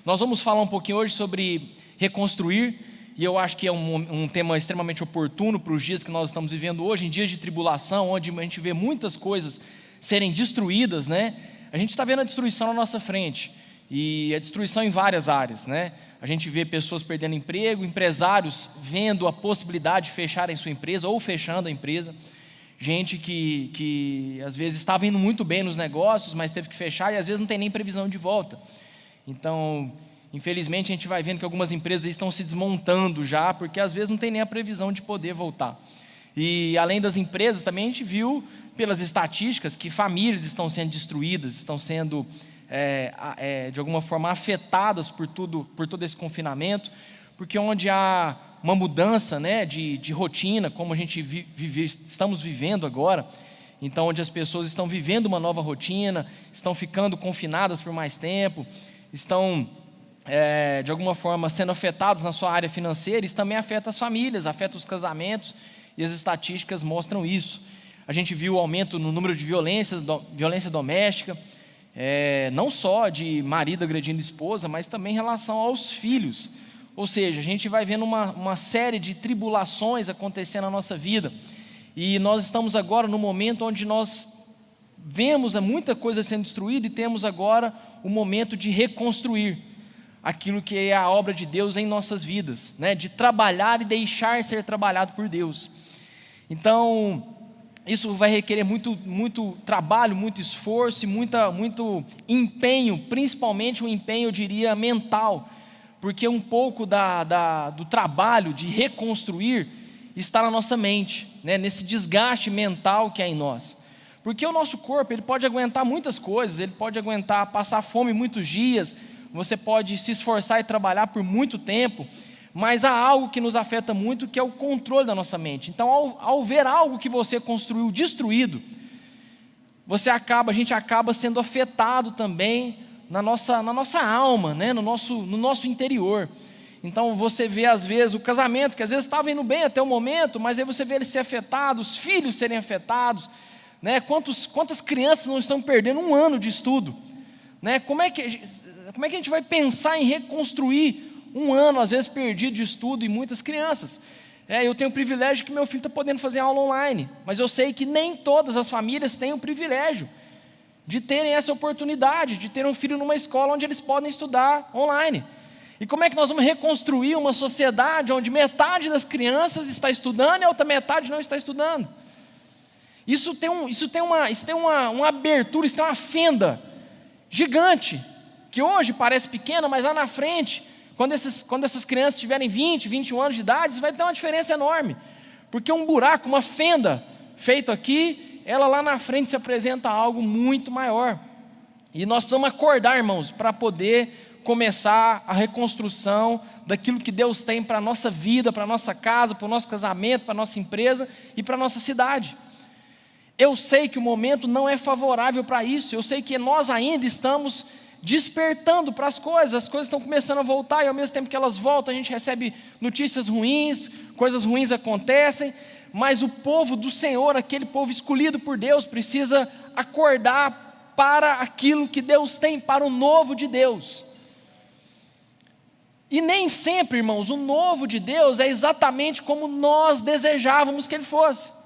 Nós vamos falar um pouquinho hoje sobre reconstruir, e eu acho que é um tema extremamente oportuno para os dias que nós estamos vivendo hoje, em dias de tribulação, onde a gente vê muitas coisas serem destruídas, né? A gente está vendo a destruição na nossa frente, e a destruição em várias áreas, né? A gente vê pessoas perdendo emprego, empresários vendo a possibilidade de fecharem sua empresa ou fechando a empresa, gente que às vezes estava indo muito bem nos negócios, mas teve que fechar e às vezes não tem nem previsão de volta. Então, infelizmente, a gente vai vendo que algumas empresas estão se desmontando já, porque às vezes não tem nem a previsão de poder voltar. E além das empresas, também a gente viu pelas estatísticas que famílias estão sendo destruídas, estão sendo de alguma forma afetadas por todo esse confinamento, porque onde há uma mudança, né, de rotina, como a gente estamos vivendo agora, então onde as pessoas estão vivendo uma nova rotina, estão ficando confinadas por mais tempo, estão de alguma forma sendo afetadas na sua área financeira, isso também afeta as famílias, afeta os casamentos, e as estatísticas mostram isso. A gente viu o aumento no número de violência doméstica, não só de marido agredindo esposa, mas também em relação aos filhos. Ou seja, a gente vai vendo uma série de tribulações acontecendo na nossa vida, e nós estamos agora no momento onde nós vemos muita coisa sendo destruída e temos agora o momento de reconstruir aquilo que é a obra de Deus em nossas vidas, né? De trabalhar e deixar ser trabalhado por Deus. Então, isso vai requerer muito trabalho, muito esforço e muito empenho, principalmente um empenho, eu diria, mental, porque um pouco do trabalho de reconstruir está na nossa mente, né? Nesse desgaste mental que é em nós. Porque o nosso corpo, ele pode aguentar muitas coisas, ele pode aguentar passar fome muitos dias, você pode se esforçar e trabalhar por muito tempo, mas há algo que nos afeta muito, que é o controle da nossa mente. Então, ao ver algo que você construiu destruído, a gente acaba sendo afetado também na nossa alma, né? no nosso interior. Então, você vê às vezes o casamento, que às vezes estava indo bem até o momento, mas aí você vê ele ser afetado, os filhos serem afetados, né? Quantas crianças não estão perdendo um ano de estudo, né? Como é que a gente vai pensar em reconstruir um ano, às vezes, perdido de estudo, e muitas crianças? Eu tenho o privilégio que meu filho está podendo fazer aula online, mas eu sei que nem todas as famílias têm o privilégio de terem essa oportunidade, de ter um filho numa escola onde eles podem estudar online. E como é que nós vamos reconstruir uma sociedade onde metade das crianças está estudando e a outra metade não está estudando? Isso tem uma abertura, isso tem uma fenda gigante, que hoje parece pequena, mas lá na frente, quando essas crianças tiverem 20, 21 anos de idade, isso vai ter uma diferença enorme, porque um buraco, uma fenda feito aqui, ela lá na frente se apresenta algo muito maior, e nós precisamos acordar, irmãos, para poder começar a reconstrução daquilo que Deus tem para a nossa vida, para a nossa casa, para o nosso casamento, para a nossa empresa e para a nossa cidade. Eu sei que o momento não é favorável para isso, eu sei que nós ainda estamos despertando para as coisas estão começando a voltar, e ao mesmo tempo que elas voltam, a gente recebe notícias ruins, coisas ruins acontecem, mas o povo do Senhor, aquele povo escolhido por Deus, precisa acordar para aquilo que Deus tem, para o novo de Deus. E nem sempre, irmãos, o novo de Deus é exatamente como nós desejávamos que ele fosse.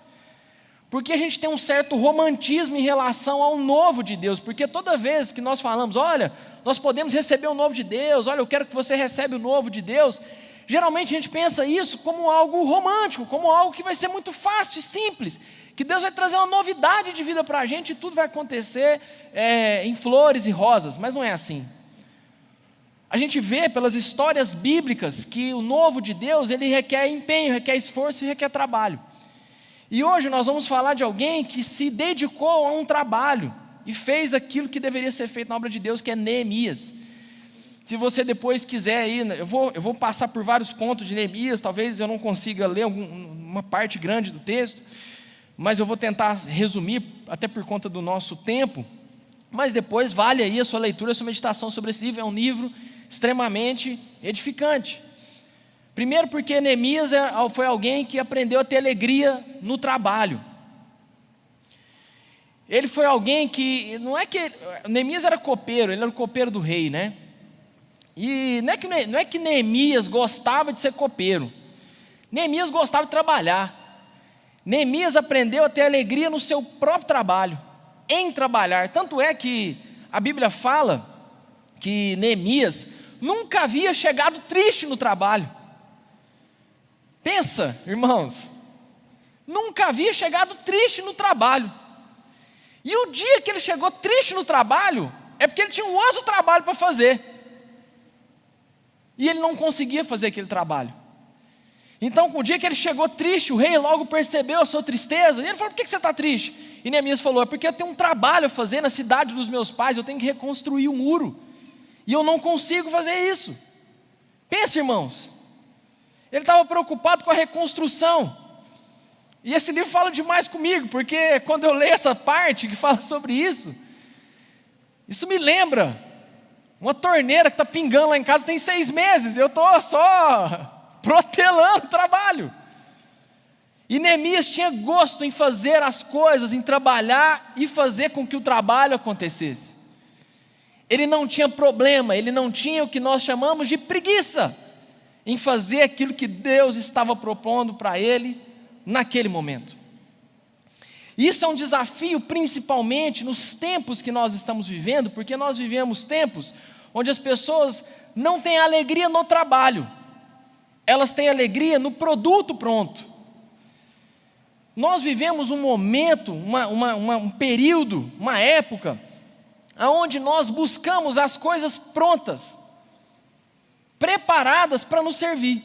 Porque a gente tem um certo romantismo em relação ao novo de Deus, porque toda vez que nós falamos, olha, nós podemos receber o novo de Deus, olha, eu quero que você receba o novo de Deus, geralmente a gente pensa isso como algo romântico, como algo que vai ser muito fácil e simples, que Deus vai trazer uma novidade de vida para a gente e tudo vai acontecer em flores e rosas, mas não é assim. A gente vê pelas histórias bíblicas que o novo de Deus, ele requer empenho, requer esforço e requer trabalho. E hoje nós vamos falar de alguém que se dedicou a um trabalho e fez aquilo que deveria ser feito na obra de Deus, que é Neemias. Se você depois quiser aí, eu vou passar por vários pontos de Neemias, talvez eu não consiga ler uma parte grande do texto, mas eu vou tentar resumir, até por conta do nosso tempo, mas depois vale aí a sua leitura, a sua meditação sobre esse livro, é um livro extremamente edificante. Primeiro porque Neemias foi alguém que aprendeu a ter alegria no trabalho. Ele foi alguém que, não é que, Neemias era copeiro, ele era o copeiro do rei, né? E não é que Neemias gostava de ser copeiro. Neemias gostava de trabalhar. Neemias aprendeu a ter alegria no seu próprio trabalho, em trabalhar. Tanto é que a Bíblia fala que Neemias nunca havia chegado triste no trabalho. Pensa, irmãos, nunca havia chegado triste no trabalho. E o dia que ele chegou triste no trabalho, é porque ele tinha um outro trabalho para fazer. E ele não conseguia fazer aquele trabalho. Então, com o dia que ele chegou triste, o rei logo percebeu a sua tristeza. E ele falou: por que você está triste? E Neemias falou: é porque eu tenho um trabalho a fazer na cidade dos meus pais, eu tenho que reconstruir o muro. E eu não consigo fazer isso. Pensa, irmãos. Ele estava preocupado com a reconstrução. E esse livro fala demais comigo, porque quando eu leio essa parte que fala sobre isso me lembra uma torneira que está pingando lá em casa tem 6 meses. Eu estou só protelando o trabalho. E Neemias tinha gosto em fazer as coisas, em trabalhar e fazer com que o trabalho acontecesse. Ele não tinha problema, ele não tinha o que nós chamamos de preguiça em fazer aquilo que Deus estava propondo para ele naquele momento. Isso é um desafio principalmente nos tempos que nós estamos vivendo, porque nós vivemos tempos onde as pessoas não têm alegria no trabalho, elas têm alegria no produto pronto. Nós vivemos um momento, um período, uma época, onde nós buscamos as coisas prontas, preparadas para nos servir.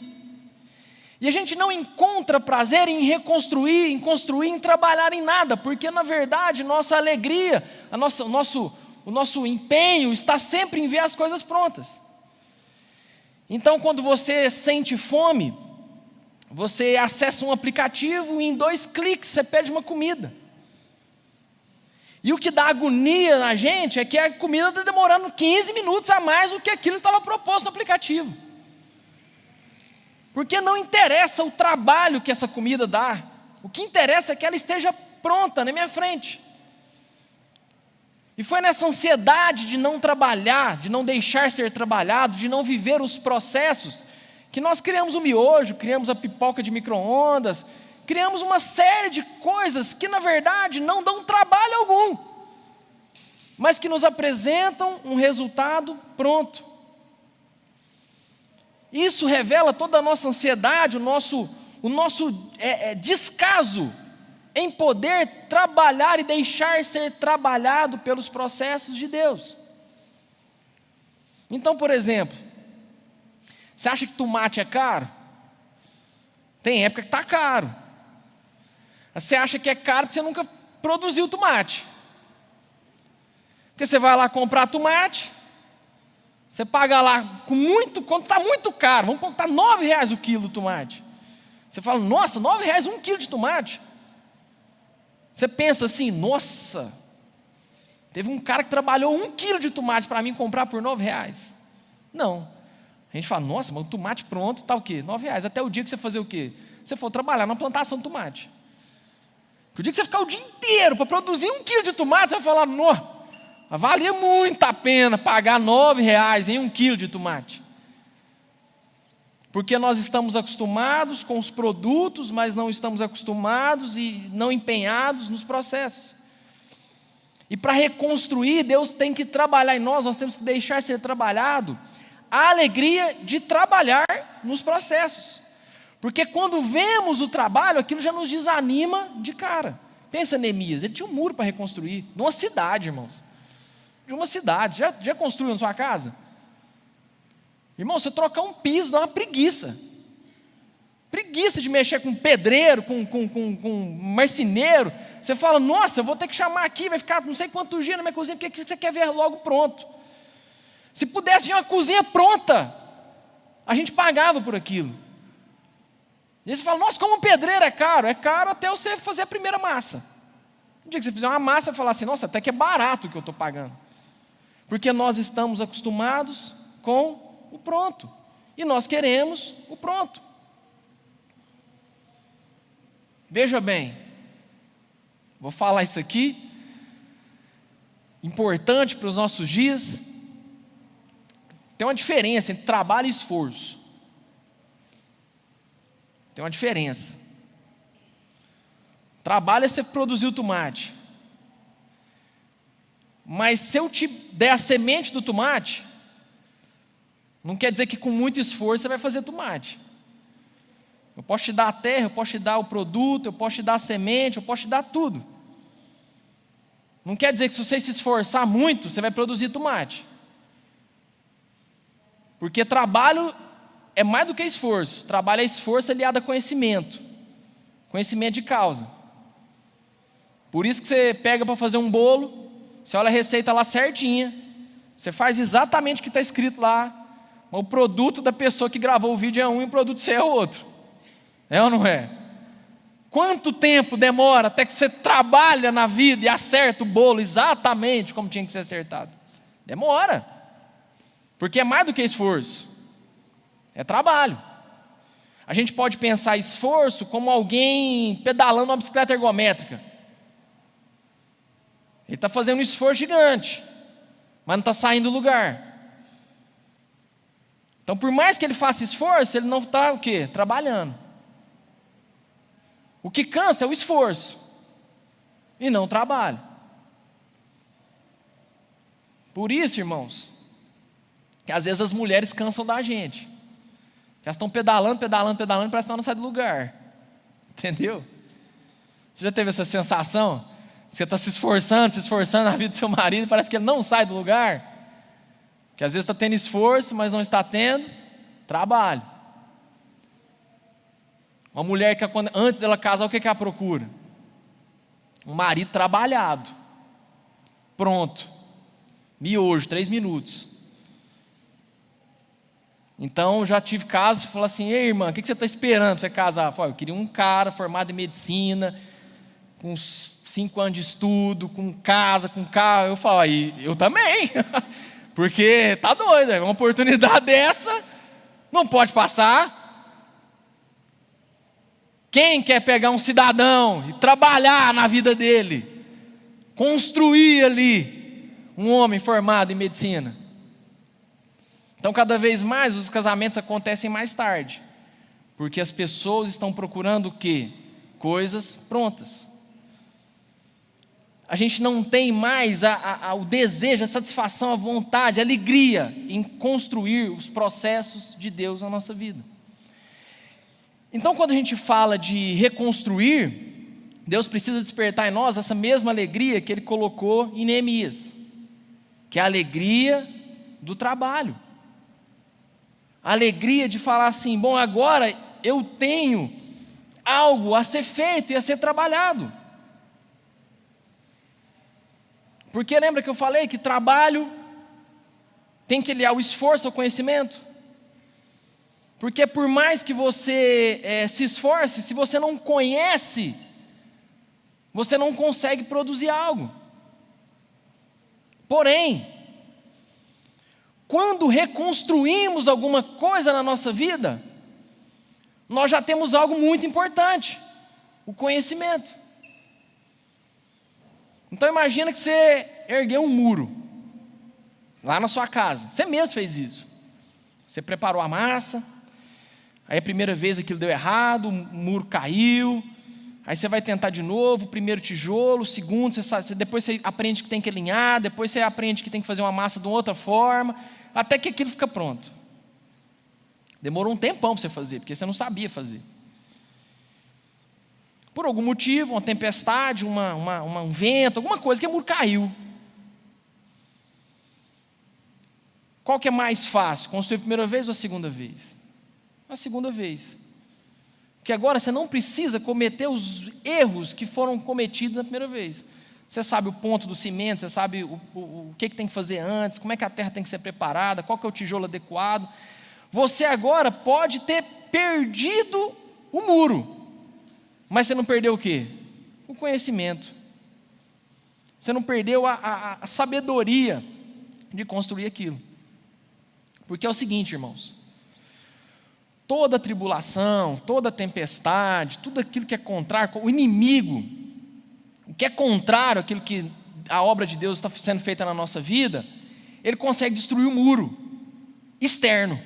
E a gente não encontra prazer em reconstruir, em construir, em trabalhar em nada, porque na verdade nossa alegria, o nosso empenho está sempre em ver as coisas prontas. Então, quando você sente fome, você acessa um aplicativo e em 2 cliques você pede uma comida. E o que dá agonia na gente é que a comida está demorando 15 minutos a mais do que aquilo que estava proposto no aplicativo. Porque não interessa o trabalho que essa comida dá, o que interessa é que ela esteja pronta na minha frente. E foi nessa ansiedade de não trabalhar, de não deixar ser trabalhado, de não viver os processos, que nós criamos o miojo, criamos a pipoca de micro-ondas, criamos uma série de coisas que na verdade não dão trabalho algum, mas que nos apresentam um resultado pronto. Isso revela toda a nossa ansiedade, o nosso descaso em poder trabalhar e deixar ser trabalhado pelos processos de Deus. Então, por exemplo, você acha que tomate é caro? Tem época que está caro. Você acha que é caro porque você nunca produziu tomate. Porque você vai lá comprar tomate, você paga lá quando está muito caro, vamos pôr que está R$9 o quilo do tomate. Você fala: nossa, R$9 um quilo de tomate. Você pensa assim: nossa, teve um cara que trabalhou 1 quilo de tomate para mim comprar por R$9. Não. A gente fala: nossa, mas o tomate pronto está o quê? R$9. Até o dia que você fazer o quê? Você for trabalhar na plantação de tomate. O dia que você ficar o dia inteiro para produzir 1 quilo de tomate, você vai falar: nossa, valia muito a pena pagar R$9 em 1 quilo de tomate. Porque nós estamos acostumados com os produtos, mas não estamos acostumados e não empenhados nos processos. E para reconstruir, Deus tem que trabalhar em nós temos que deixar ser trabalhado a alegria de trabalhar nos processos. Porque quando vemos o trabalho, aquilo já nos desanima de cara. Pensa Neemias, ele tinha um muro para reconstruir, numa cidade, irmãos. De uma cidade. Já construiu na sua casa? Irmão, você trocar um piso dá uma preguiça. Preguiça de mexer com pedreiro, com marceneiro. Você fala: nossa, eu vou ter que chamar aqui, vai ficar não sei quantos dias na minha cozinha, porque você quer ver logo pronto. Se pudesse vir uma cozinha pronta, a gente pagava por aquilo. E você fala: nossa, como um pedreiro é caro. É caro até você fazer a primeira massa. No dia que você fizer uma massa, você vai falar assim: nossa, até que é barato o que eu estou pagando. Porque nós estamos acostumados com o pronto. E nós queremos o pronto. Veja bem, vou falar isso aqui, importante para os nossos dias. Tem uma diferença entre trabalho e esforço. Tem uma diferença. Trabalho é você produzir o tomate. Mas se eu te der a semente do tomate, não quer dizer que com muito esforço você vai fazer tomate. Eu posso te dar a terra, eu posso te dar o produto, eu posso te dar a semente, eu posso te dar tudo. Não quer dizer que se você se esforçar muito, você vai produzir tomate. Porque trabalho é mais do que esforço. Trabalho é esforço aliado a conhecimento. Conhecimento de causa. Por isso que você pega para fazer um bolo, você olha a receita lá certinha, você faz exatamente o que está escrito lá, mas o produto da pessoa que gravou o vídeo é um e o produto seu é outro. É ou não é? Quanto tempo demora até que você trabalha na vida e acerta o bolo exatamente como tinha que ser acertado? Demora. Porque é mais do que esforço. É trabalho. A gente pode pensar esforço como alguém pedalando uma bicicleta ergométrica. Ele está fazendo um esforço gigante, mas não está saindo do lugar. Então, por mais que ele faça esforço, ele não está o quê? Trabalhando. O que cansa é o esforço e não o trabalho. Por isso, irmãos, que às vezes as mulheres cansam da gente. Elas estão pedalando, parece que não sai do lugar. Entendeu? Você já teve essa sensação? Você está se esforçando na vida do seu marido, e parece que ele não sai do lugar. Que às vezes está tendo esforço, mas não está tendo trabalho. Uma mulher que antes dela casar, o que ela procura? Um marido trabalhado. Pronto. Miojo, 3 minutos. Então, já tive casos que falam assim: ei, irmã, o que você está esperando para você casar? Eu falei: eu queria um cara formado em medicina, com 5 anos de estudo, com casa, com carro. Eu falo: aí, eu também. Porque tá doido, uma oportunidade dessa não pode passar. Quem quer pegar um cidadão e trabalhar na vida dele, construir ali um homem formado em medicina? Então, cada vez mais os casamentos acontecem mais tarde, porque as pessoas estão procurando o quê? Coisas prontas. A gente não tem mais o desejo, a satisfação, a vontade, a alegria em construir os processos de Deus na nossa vida. Então, quando a gente fala de reconstruir, Deus precisa despertar em nós essa mesma alegria que Ele colocou em Neemias, que é a alegria do trabalho. A alegria de falar assim: bom, agora eu tenho algo a ser feito e a ser trabalhado. Porque lembra que eu falei que trabalho tem que aliar o esforço ao conhecimento? Porque por mais que você se esforce, se você não conhece, você não consegue produzir algo. Porém, quando reconstruímos alguma coisa na nossa vida, nós já temos algo muito importante: o conhecimento. Então imagina que você ergueu um muro lá na sua casa. Você mesmo fez isso. Você preparou a massa, aí a primeira vez aquilo deu errado, o muro caiu, aí você vai tentar de novo, o primeiro tijolo, o segundo, depois você aprende que tem que alinhar, depois você aprende que tem que fazer uma massa de uma outra forma, até que aquilo fica pronto. Demorou um tempão para você fazer, porque você não sabia fazer. Por algum motivo, uma tempestade, um vento, alguma coisa, que o muro caiu. Qual que é mais fácil, construir a primeira vez ou a segunda vez? A segunda vez. Porque agora você não precisa cometer os erros que foram cometidos na primeira vez. Você sabe o ponto do cimento, você sabe o que tem que fazer antes, como é que a terra tem que ser preparada, qual que é o tijolo adequado. Você agora pode ter perdido o muro, mas você não perdeu o quê? O conhecimento. Você não perdeu a sabedoria de construir aquilo. Porque é o seguinte, irmãos: toda tribulação, toda tempestade, tudo aquilo que é contrário, o inimigo, o que é contrário àquilo que a obra de Deus está sendo feita na nossa vida, ele consegue destruir o muro. externo,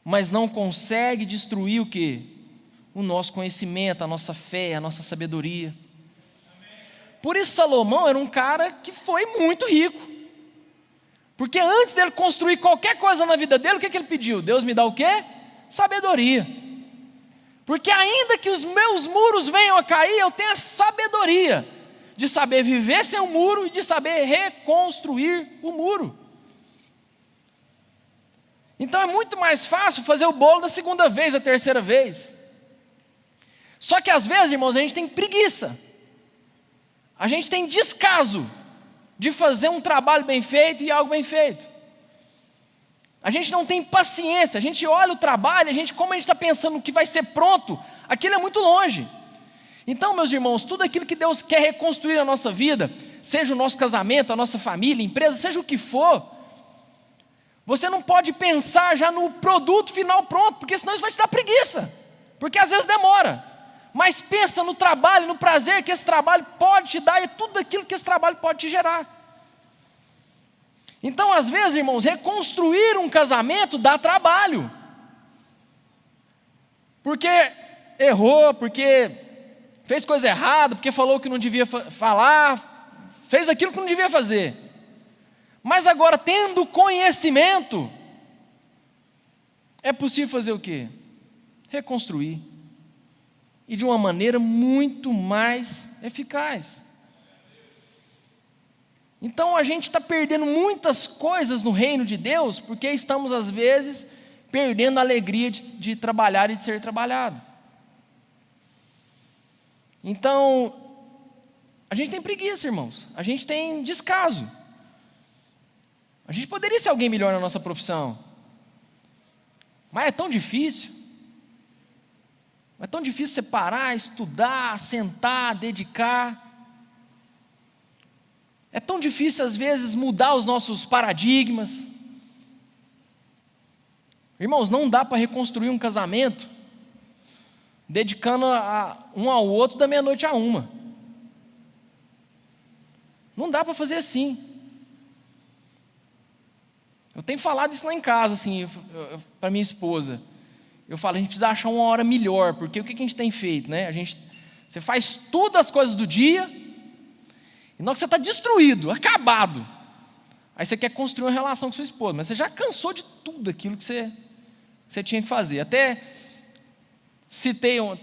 mas não consegue destruir o quê? O nosso conhecimento, a nossa fé, a nossa sabedoria. Por isso Salomão era um cara que foi muito rico. Porque antes dele construir qualquer coisa na vida dele, o que ele pediu? Deus me dá o quê? Sabedoria. Porque ainda que os meus muros venham a cair, eu tenho a sabedoria de saber viver sem o muro e de saber reconstruir o muro. Então é muito mais fácil fazer o bolo da segunda vez, da terceira vez. Só que às vezes, irmãos, a gente tem preguiça. A gente tem descaso de fazer um trabalho bem feito e algo bem feito. A gente não tem paciência, a gente olha o trabalho, como a gente está pensando que vai ser pronto, aquilo é muito longe. Então, meus irmãos, tudo aquilo que Deus quer reconstruir na nossa vida, seja o nosso casamento, a nossa família, empresa, seja o que for, você não pode pensar já no produto final pronto, porque senão isso vai te dar preguiça, porque às vezes demora. Mas pensa no trabalho, no prazer que esse trabalho pode te dar e tudo aquilo que esse trabalho pode te gerar. Então, às vezes, irmãos, reconstruir um casamento dá trabalho. Porque errou, porque fez coisa errada, porque falou que não devia falar, fez aquilo que não devia fazer. Mas agora, tendo conhecimento, é possível fazer o quê? Reconstruir. E de uma maneira muito mais eficaz. Então a gente está perdendo muitas coisas no reino de Deus, porque estamos às vezes perdendo a alegria de trabalhar e de ser trabalhado. Então, a gente tem preguiça, irmãos, a gente tem descaso. A gente poderia ser alguém melhor na nossa profissão, mas é tão difícil. É tão difícil separar, estudar, sentar, dedicar. É tão difícil às vezes mudar os nossos paradigmas. Irmãos, não dá para reconstruir um casamento dedicando um ao outro da meia-noite a uma. Não dá para fazer assim. Eu tenho falado isso lá em casa, assim, para minha esposa. Eu falo, a gente precisa achar uma hora melhor, porque o que a gente tem feito, né? Você faz todas as coisas do dia, e na hora que você está destruído, acabado, aí você quer construir uma relação com sua esposa, mas você já cansou de tudo aquilo que você tinha que fazer. Até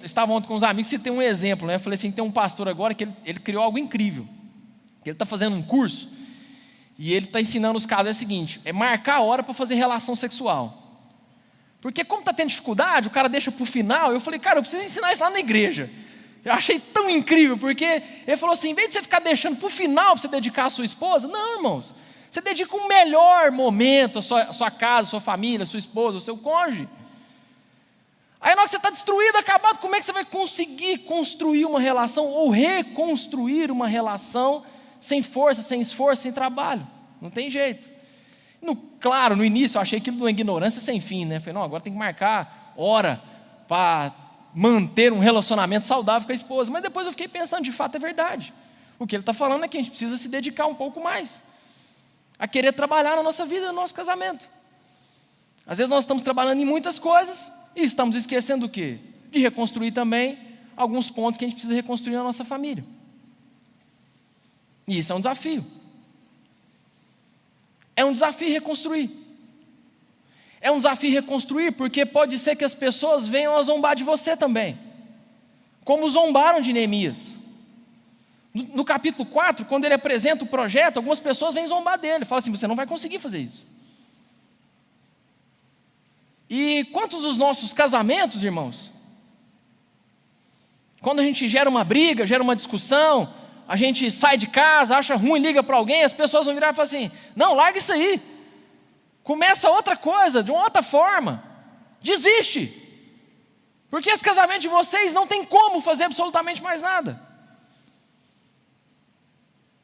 estava ontem com uns amigos, citei um exemplo, né? Eu falei assim, tem um pastor agora que ele criou algo incrível, ele está fazendo um curso, e ele está ensinando os casos, é o seguinte, é marcar a hora para fazer relação sexual. Porque como está tendo dificuldade, o cara deixa para o final. Eu falei, cara, eu preciso ensinar isso lá na igreja. Eu achei tão incrível, porque ele falou assim, em vez de você ficar deixando para o final para você dedicar a sua esposa, não, irmãos, você dedica o melhor momento à sua casa, à sua família, à sua esposa, ao seu cônjuge. Aí na hora que você está destruído, acabado, como é que você vai conseguir construir uma relação ou reconstruir uma relação sem força, sem esforço, sem trabalho? Não tem jeito. Claro, no início eu achei aquilo de uma ignorância sem fim, né? Falei, não, agora tem que marcar hora para manter um relacionamento saudável com a esposa. Mas depois eu fiquei pensando, de fato é verdade. O que ele está falando é que a gente precisa se dedicar um pouco mais a querer trabalhar na nossa vida, no nosso casamento. Às vezes nós estamos trabalhando em muitas coisas e estamos esquecendo o quê? De reconstruir também alguns pontos que a gente precisa reconstruir na nossa família. E isso é um desafio. É um desafio reconstruir. É um desafio reconstruir porque pode ser que as pessoas venham a zombar de você também, como zombaram de Neemias. No capítulo 4, quando ele apresenta o projeto, algumas pessoas vêm zombar dele, falam assim, você não vai conseguir fazer isso. E quantos dos nossos casamentos, irmãos, quando a gente gera uma briga, gera uma discussão, a gente sai de casa, acha ruim, liga para alguém, as pessoas vão virar e falar assim, não, larga isso aí, começa outra coisa, de uma outra forma, desiste, porque esse casamento de vocês não tem como fazer absolutamente mais nada,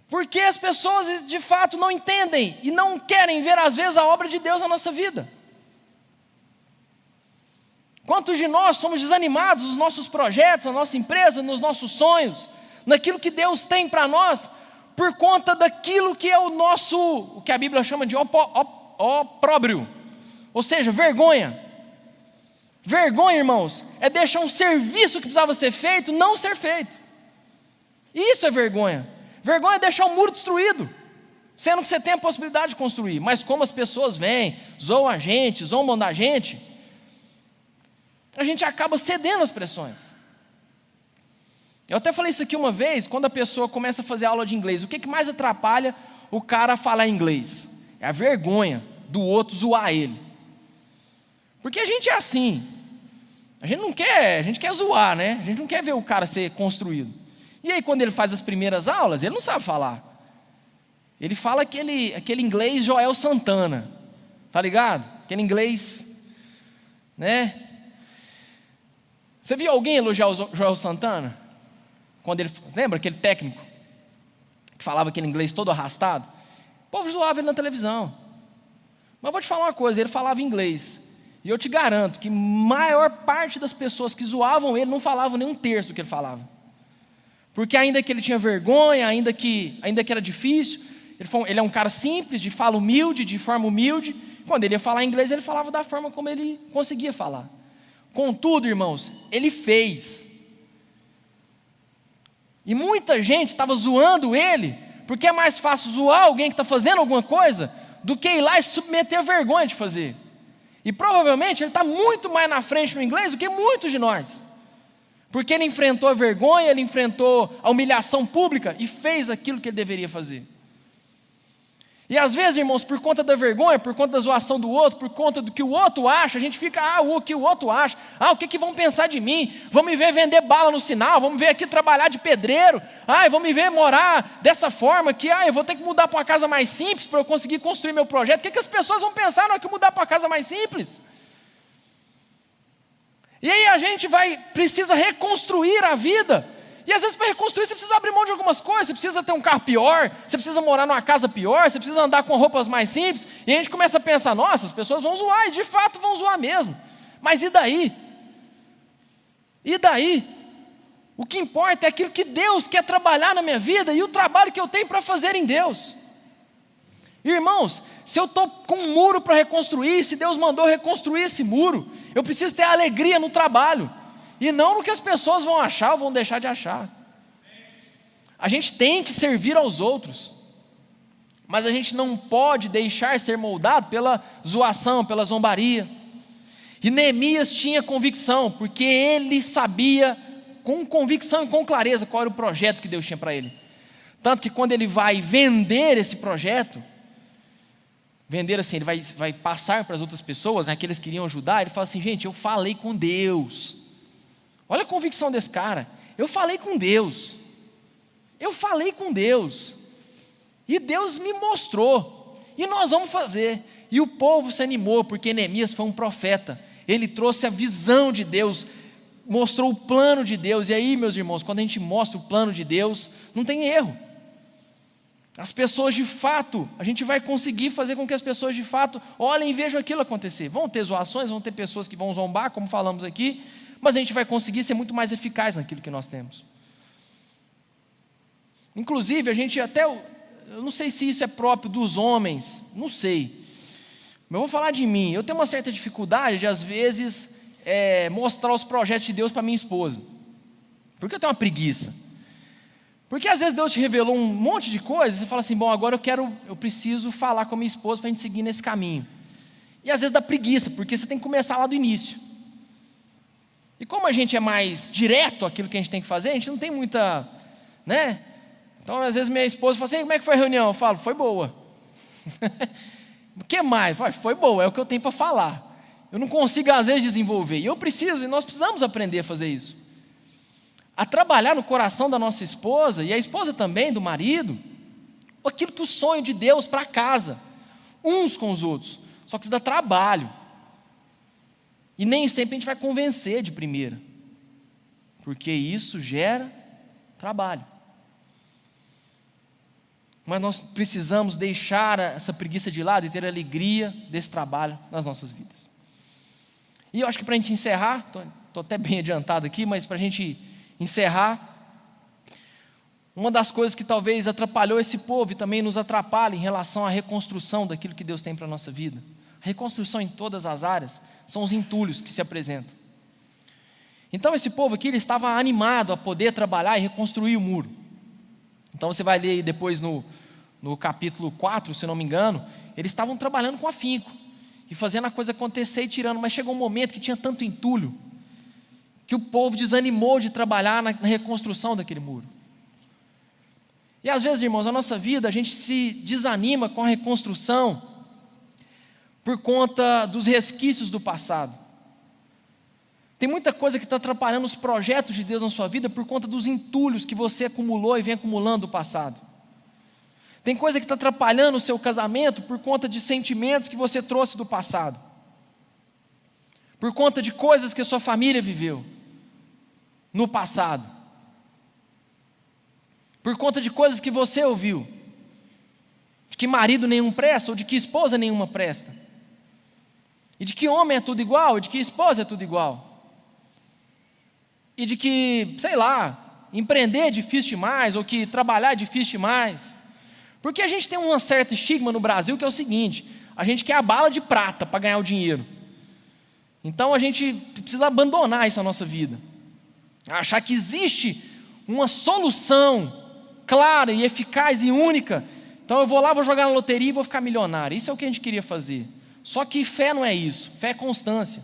porque as pessoas de fato não entendem e não querem ver às vezes a obra de Deus na nossa vida. Quantos de nós somos desanimados nos nossos projetos, na nossa empresa, nos nossos sonhos, naquilo que Deus tem para nós, por conta daquilo que é o que a Bíblia chama de opróbrio, Ou seja, vergonha. Vergonha, irmãos, é deixar um serviço que precisava ser feito não ser feito. Isso é vergonha. Vergonha é deixar o muro destruído, sendo que você tem a possibilidade de construir. Mas como as pessoas vêm, zoam a gente, zombam da gente, a gente acaba cedendo às pressões. Eu até falei isso aqui uma vez, quando a pessoa começa a fazer aula de inglês, o que mais atrapalha o cara a falar inglês? É a vergonha do outro zoar ele. Porque a gente é assim, a gente quer zoar, né? A gente não quer ver o cara ser construído. E aí quando ele faz as primeiras aulas, ele não sabe falar. Ele fala aquele inglês Joel Santana, tá ligado? Aquele inglês, né? Você viu alguém elogiar o Joel Santana? Quando ele, lembra aquele técnico que falava aquele inglês todo arrastado? O povo zoava ele na televisão. Mas vou te falar uma coisa, ele falava inglês. E eu te garanto que a maior parte das pessoas que zoavam ele não falavam nem um terço do que ele falava. Porque ainda que ele tinha vergonha, ainda que era difícil, ele é um cara simples, de fala humilde, de forma humilde. Quando ele ia falar inglês, ele falava da forma como ele conseguia falar. Contudo, irmãos, ele fez. E muita gente estava zoando ele, porque é mais fácil zoar alguém que está fazendo alguma coisa, do que ir lá e submeter a vergonha de fazer. E provavelmente ele está muito mais na frente no inglês do que muitos de nós. Porque ele enfrentou a vergonha, ele enfrentou a humilhação pública e fez aquilo que ele deveria fazer. E às vezes, irmãos, por conta da vergonha, por conta da zoação do outro, por conta do que o outro acha, a gente fica, o que o outro acha, o que vão pensar de mim? Vão me ver vender bala no sinal, vão me ver aqui trabalhar de pedreiro, vão me ver morar dessa forma, que eu vou ter que mudar para uma casa mais simples para eu conseguir construir meu projeto. O que as pessoas vão pensar na hora que eu mudar para uma casa mais simples? E aí a gente precisa reconstruir a vida. E às vezes para reconstruir você precisa abrir mão de algumas coisas, você precisa ter um carro pior, você precisa morar numa casa pior, você precisa andar com roupas mais simples, e a gente começa a pensar, nossa, as pessoas vão zoar, e de fato vão zoar mesmo, mas e daí? E daí? O que importa é aquilo que Deus quer trabalhar na minha vida, e o trabalho que eu tenho para fazer em Deus. Irmãos, se eu estou com um muro para reconstruir, se Deus mandou reconstruir esse muro, eu preciso ter alegria no trabalho, e não no que as pessoas vão achar ou vão deixar de achar. A gente tem que servir aos outros, mas a gente não pode deixar ser moldado pela zoação, pela zombaria. E Neemias tinha convicção, porque ele sabia com convicção e com clareza qual era o projeto que Deus tinha para ele. Tanto que quando ele vai vender esse projeto, vender assim, ele vai passar para as outras pessoas, né, que eles queriam ajudar, ele fala assim, gente, eu falei com Deus. Olha a convicção desse cara. Eu falei com Deus. Eu falei com Deus. E Deus me mostrou. E nós vamos fazer. E o povo se animou, porque Neemias foi um profeta. Ele trouxe a visão de Deus, mostrou o plano de Deus. E aí, meus irmãos, quando a gente mostra o plano de Deus, não tem erro. As pessoas de fato, a gente vai conseguir fazer com que as pessoas de fato olhem e vejam aquilo acontecer. Vão ter zoações, vão ter pessoas que vão zombar, como falamos aqui, mas a gente vai conseguir ser muito mais eficaz naquilo que nós temos. Inclusive, a gente até, eu não sei se isso é próprio dos homens, não sei, mas eu vou falar de mim. Eu tenho uma certa dificuldade de, às vezes, mostrar os projetos de Deus para minha esposa, porque eu tenho uma preguiça. Porque às vezes Deus te revelou um monte de coisas, e você fala assim, bom, agora eu preciso falar com a minha esposa para a gente seguir nesse caminho. E às vezes dá preguiça, porque você tem que começar lá do início. E como a gente é mais direto aquilo que a gente tem que fazer, a gente não tem muita, né? Então às vezes minha esposa fala assim, como é que foi a reunião? Eu falo, foi boa. O que mais? Foi boa, é o que eu tenho para falar. Eu não consigo às vezes desenvolver, e eu preciso, e nós precisamos aprender a fazer isso. A trabalhar no coração da nossa esposa, e a esposa também, do marido, aquilo que o sonho de Deus para casa, uns com os outros, só que isso dá trabalho, e nem sempre a gente vai convencer de primeira, porque isso gera trabalho, mas nós precisamos deixar essa preguiça de lado e ter alegria desse trabalho nas nossas vidas. E eu acho que para a gente encerrar, estou até bem adiantado aqui, mas para a gente encerrar, uma das coisas que talvez atrapalhou esse povo e também nos atrapalha em relação à reconstrução daquilo que Deus tem para a nossa vida, A reconstrução em todas as áreas são os entulhos que se apresentam. Então esse povo aqui, ele estava animado a poder trabalhar e reconstruir o muro. Então você vai ler aí depois no capítulo 4, se não me engano, eles estavam trabalhando com afinco e fazendo a coisa acontecer e tirando, mas chegou um momento que tinha tanto entulho que o povo desanimou de trabalhar na reconstrução daquele muro. E às vezes, irmãos, na nossa vida a gente se desanima com a reconstrução por conta dos resquícios do passado. Tem muita coisa que está atrapalhando os projetos de Deus na sua vida por conta dos entulhos que você acumulou e vem acumulando do passado. Tem coisa que está atrapalhando o seu casamento por conta de sentimentos que você trouxe do passado. Por conta de coisas que a sua família viveu no passado. Por conta de coisas que você ouviu. De que marido nenhum presta ou de que esposa nenhuma presta. E de que homem é tudo igual, e de que esposa é tudo igual. E de que, sei lá, empreender é difícil demais, ou que trabalhar é difícil demais. Porque a gente tem um certo estigma no Brasil que é o seguinte: a gente quer a bala de prata para ganhar o dinheiro. Então a gente precisa abandonar isso na nossa vida. Achar que existe uma solução clara e eficaz e única. Então eu vou lá, vou jogar na loteria e vou ficar milionário. Isso é o que a gente queria fazer. Só que fé não é isso, fé é constância.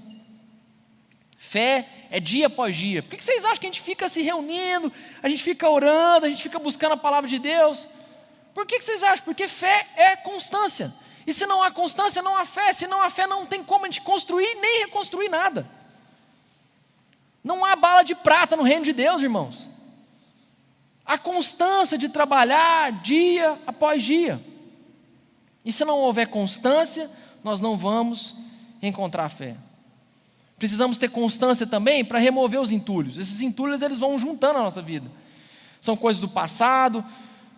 Fé é dia após dia. Por que vocês acham que a gente fica se reunindo, a gente fica orando, a gente fica buscando a palavra de Deus? Por que vocês acham? Porque fé é constância. E se não há constância, não há fé. Se não há fé, não tem como a gente construir nem reconstruir nada. Não há bala de prata no reino de Deus, irmãos. A constância de trabalhar dia após dia. E se não houver constância, nós não vamos encontrar fé. Precisamos ter constância também para remover os entulhos. Esses entulhos, eles vão juntando a nossa vida. São coisas do passado,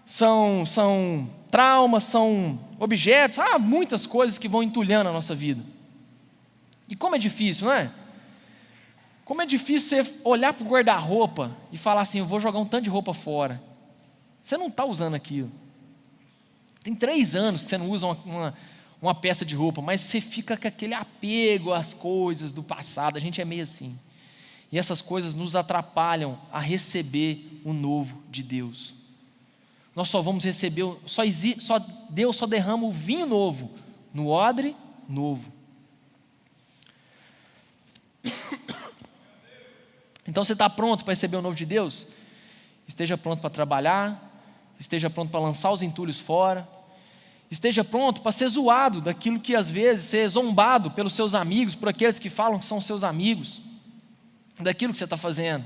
são traumas, são objetos, há muitas coisas que vão entulhando a nossa vida. E como é difícil, não é? Como é difícil você olhar para o guarda-roupa e falar assim: eu vou jogar um tanto de roupa fora. Você não está usando aquilo. Tem 3 anos que você não usa uma peça de roupa, mas você fica com aquele apego às coisas do passado. A gente é meio assim. E essas coisas nos atrapalham a receber o novo de Deus. Nós só vamos receber, Deus só derrama o vinho novo no odre novo. Então você está pronto para receber o novo de Deus? Esteja pronto para trabalhar, esteja pronto para lançar os entulhos fora, esteja pronto para ser zoado daquilo que às vezes, ser zombado pelos seus amigos, por aqueles que falam que são seus amigos, daquilo que você está fazendo.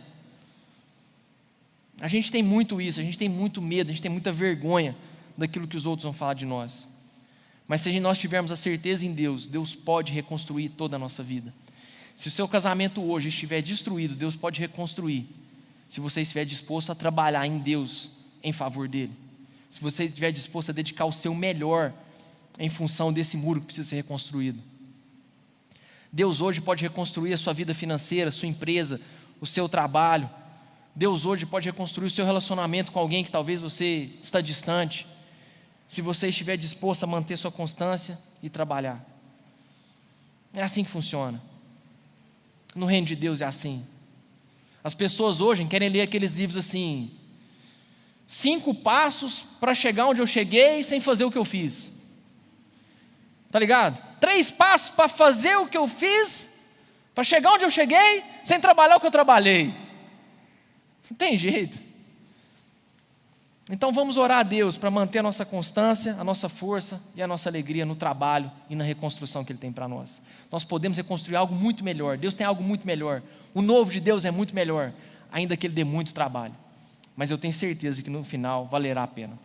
A gente tem muito isso, a gente tem muito medo, a gente tem muita vergonha daquilo que os outros vão falar de nós. Mas se nós tivermos a certeza em Deus, Deus pode reconstruir toda a nossa vida. Se o seu casamento hoje estiver destruído, Deus pode reconstruir. Se você estiver disposto a trabalhar em Deus, em favor dEle. Se você estiver disposto a dedicar o seu melhor em função desse muro que precisa ser reconstruído. Deus hoje pode reconstruir a sua vida financeira, a sua empresa, o seu trabalho. Deus hoje pode reconstruir o seu relacionamento com alguém que talvez você está distante. Se você estiver disposto a manter sua constância e trabalhar. É assim que funciona. No reino de Deus é assim. As pessoas hoje querem ler aqueles livros assim: 5 passos para chegar onde eu cheguei sem fazer o que eu fiz. Tá ligado? 3 passos para fazer o que eu fiz, para chegar onde eu cheguei, sem trabalhar o que eu trabalhei. Não tem jeito. Então vamos orar a Deus para manter a nossa constância, a nossa força e a nossa alegria no trabalho e na reconstrução que Ele tem para nós. Nós podemos reconstruir algo muito melhor. Deus tem algo muito melhor. O novo de Deus é muito melhor, ainda que Ele dê muito trabalho. Mas eu tenho certeza que no final valerá a pena.